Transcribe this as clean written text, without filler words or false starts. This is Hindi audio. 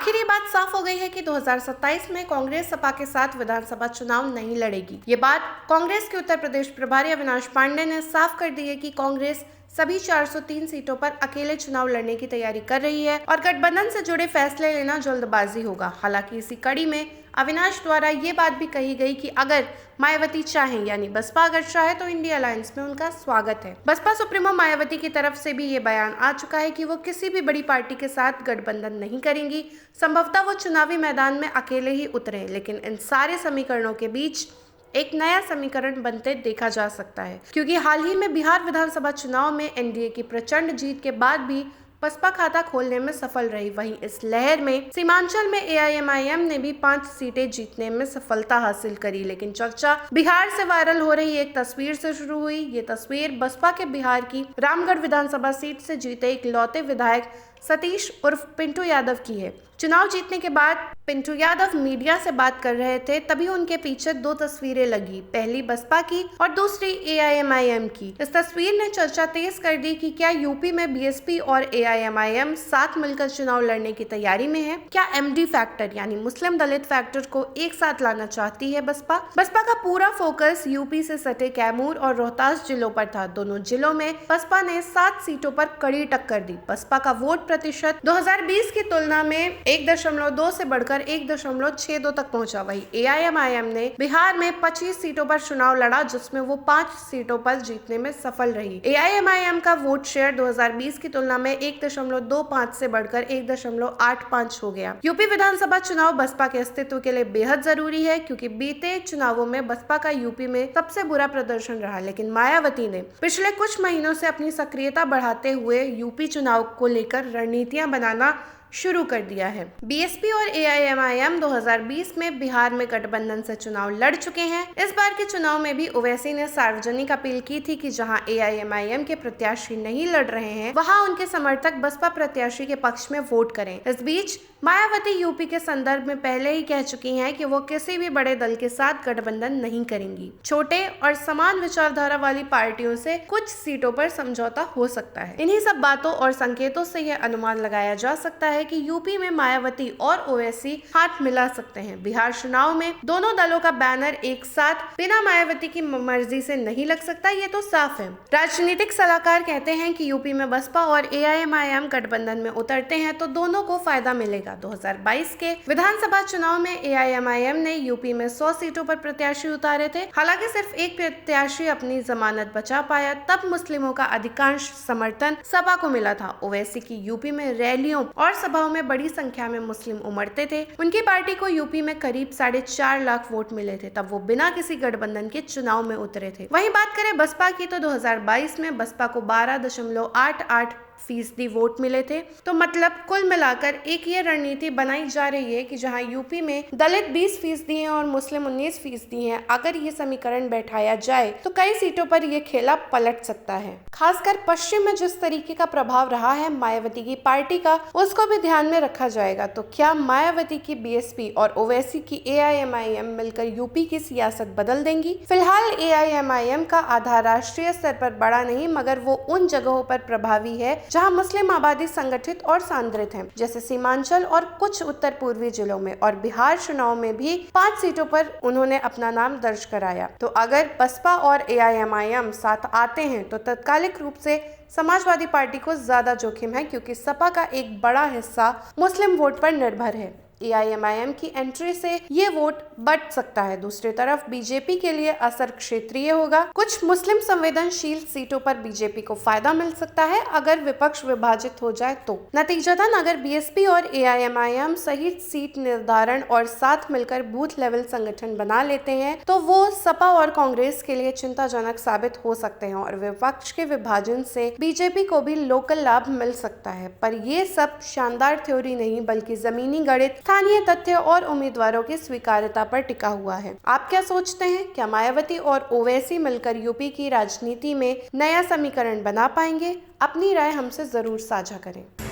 आखिर ये बात साफ हो गई है कि 2027 में कांग्रेस सपा के साथ विधानसभा चुनाव नहीं लड़ेगी। ये बात कांग्रेस के उत्तर प्रदेश प्रभारी अविनाश पांडे ने साफ कर दी है कि कांग्रेस सभी 403 सीटों पर अकेले चुनाव लड़ने की तैयारी कर रही है और गठबंधन से जुड़े फैसले लेना जल्दबाजी होगा। हालांकि इसी कड़ी में अविनाश द्वारा ये बात भी कही गई कि अगर मायावती चाहें, यानी बसपा अगर चाहे तो इंडिया अलायंस में उनका स्वागत है। बसपा सुप्रीमो मायावती की तरफ से भी ये बयान आ चुका है कि वो किसी भी बड़ी पार्टी के साथ गठबंधन नहीं करेंगी। संभवतः वो चुनावी मैदान में अकेले ही उतरे, लेकिन इन सारे समीकरणों के बीच एक नया समीकरण बनते देखा जा सकता है, क्योंकि हाल ही में बिहार विधानसभा चुनाव में एनडीए की प्रचंड जीत के बाद भी बसपा खाता खोलने में सफल रही। वहीं इस लहर में सीमांचल में एआईएमआईएम ने भी 5 सीटें जीतने में सफलता हासिल करी। लेकिन चर्चा बिहार से वायरल हो रही एक तस्वीर से शुरू हुई। ये तस्वीर बसपा के बिहार की रामगढ़ विधानसभा सीट से जीते इकलौते विधायक सतीश उर्फ पिंटू यादव की है। चुनाव जीतने के बाद पिंटू यादव मीडिया से बात कर रहे थे, तभी उनके पीछे 2 तस्वीरें लगी, पहली बसपा की और दूसरी एआईएमआईएम की। इस तस्वीर ने चर्चा तेज कर दी कि क्या यूपी में बीएसपी और एआईएमआईएम साथ मिलकर चुनाव लड़ने की तैयारी में है? क्या एमडी फैक्टर यानी मुस्लिम दलित फैक्टर को एक साथ लाना चाहती है बसपा? बसपा का पूरा फोकस यूपी से सटे कैमूर और रोहतास जिलों पर था। दोनों जिलों में बसपा ने 7 सीटों पर कड़ी टक्कर दी। बसपा का वोट प्रतिशत 2020 की तुलना में 1.2 से बढ़कर 1.62 तक पहुंचा। वही एआईएमआईएम ने बिहार में 25 सीटों पर चुनाव लड़ा, जिसमें वो 5 सीटों पर जीतने में सफल रही। एआईएमआईएम का वोट शेयर 2020 की तुलना में 1.25 से बढ़कर 1.85 हो गया। यूपी विधानसभा चुनाव बसपा के अस्तित्व के लिए बेहद जरूरी है, क्योंकि बीते चुनावों में बसपा का यूपी में सबसे बुरा प्रदर्शन रहा। लेकिन मायावती ने पिछले कुछ महीनों से अपनी सक्रियता बढ़ाते हुए यूपी चुनाव को लेकर रणनीतियां बनाना शुरू कर दिया है। बीएसपी और एआईएमआईएम 2020 में बिहार में गठबंधन से चुनाव लड़ चुके हैं। इस बार के चुनाव में भी ओवैसी ने सार्वजनिक अपील की थी कि जहां एआईएमआईएम के प्रत्याशी नहीं लड़ रहे हैं, वहां उनके समर्थक बसपा प्रत्याशी के पक्ष में वोट करें। इस बीच मायावती यूपी के संदर्भ में पहले ही कह चुकी हैं कि वो किसी भी बड़े दल के साथ गठबंधन नहीं करेंगी। छोटे और समान विचारधारा वाली पार्टियों से कुछ सीटों पर समझौता हो सकता है। इन्हीं सब बातों और संकेतों से यह अनुमान लगाया जा सकता है कि यूपी में मायावती और ओवैसी हाथ मिला सकते हैं। बिहार चुनाव में दोनों दलों का बैनर एक साथ बिना मायावती की मर्जी से नहीं लग सकता, ये तो साफ है। राजनीतिक सलाहकार कहते हैं कि यूपी में बसपा और एआईएमआईएम गठबंधन में उतरते हैं तो दोनों को फायदा मिलेगा। 2022 के विधानसभा चुनाव में एआईएमआईएम ने यूपी में 100 सीटों पर प्रत्याशी उतारे थे। हालांकि सिर्फ एक प्रत्याशी अपनी जमानत बचा पाया, तब मुस्लिमों का अधिकांश समर्थन सपा को मिला था। ओवैसी की यूपी में रैलियों और सभाओं में बड़ी संख्या में मुस्लिम उमड़ते थे। उनकी पार्टी को यूपी में करीब 4.5 लाख वोट मिले थे, तब वो बिना किसी गठबंधन के चुनाव में उतरे थे। वहीं बात करें बसपा की तो 2022 में बसपा को 12.88% वोट मिले थे। तो मतलब कुल मिलाकर एक ये रणनीति बनाई जा रही है कि जहां यूपी में दलित 20% हैं और मुस्लिम 19% हैं, अगर ये समीकरण बैठाया जाए तो कई सीटों पर ये खेला पलट सकता है। खासकर पश्चिम में जिस तरीके का प्रभाव रहा है मायावती की पार्टी का, उसको भी ध्यान में रखा जाएगा। तो क्या मायावती की बीएसपी और ओवैसी की एआईएमआईएम मिलकर यूपी की सियासत बदल देंगी? फिलहाल एआईएमआईएम का आधार राष्ट्रीय स्तर पर बड़ा नहीं, मगर वो उन जगहों पर प्रभावी है जहां मुस्लिम आबादी संगठित और सांद्रित है, जैसे सीमांचल और कुछ उत्तर पूर्वी जिलों में। और बिहार चुनाव में भी 5 सीटों पर उन्होंने अपना नाम दर्ज कराया। तो अगर बसपा और एआईएमआईएम साथ आते हैं तो तत्कालिक रूप से समाजवादी पार्टी को ज्यादा जोखिम है, क्योंकि सपा का एक बड़ा हिस्सा मुस्लिम वोट पर निर्भर है। एआईएमआईएम की एंट्री से ये वोट बढ़ सकता है। दूसरी तरफ बीजेपी के लिए असर क्षेत्रीय होगा। कुछ मुस्लिम संवेदनशील सीटों पर बीजेपी को फायदा मिल सकता है अगर विपक्ष विभाजित हो जाए तो। नतीजतन अगर बीएसपी और एआईएमआईएम सही सीट निर्धारण और साथ मिलकर बूथ लेवल संगठन बना लेते हैं तो वो सपा और कांग्रेस के लिए चिंताजनक साबित हो सकते हैं और विपक्ष के विभाजन से बीजेपी को भी लोकल लाभ मिल सकता है। पर ये सब शानदार थ्योरी नहीं, बल्कि जमीनी गणित, स्थानीय तथ्य और उम्मीदवारों की स्वीकार्यता पर टिका हुआ है। आप क्या सोचते हैं? क्या मायावती और ओवैसी मिलकर यूपी की राजनीति में नया समीकरण बना पाएंगे? अपनी राय हमसे जरूर साझा करें।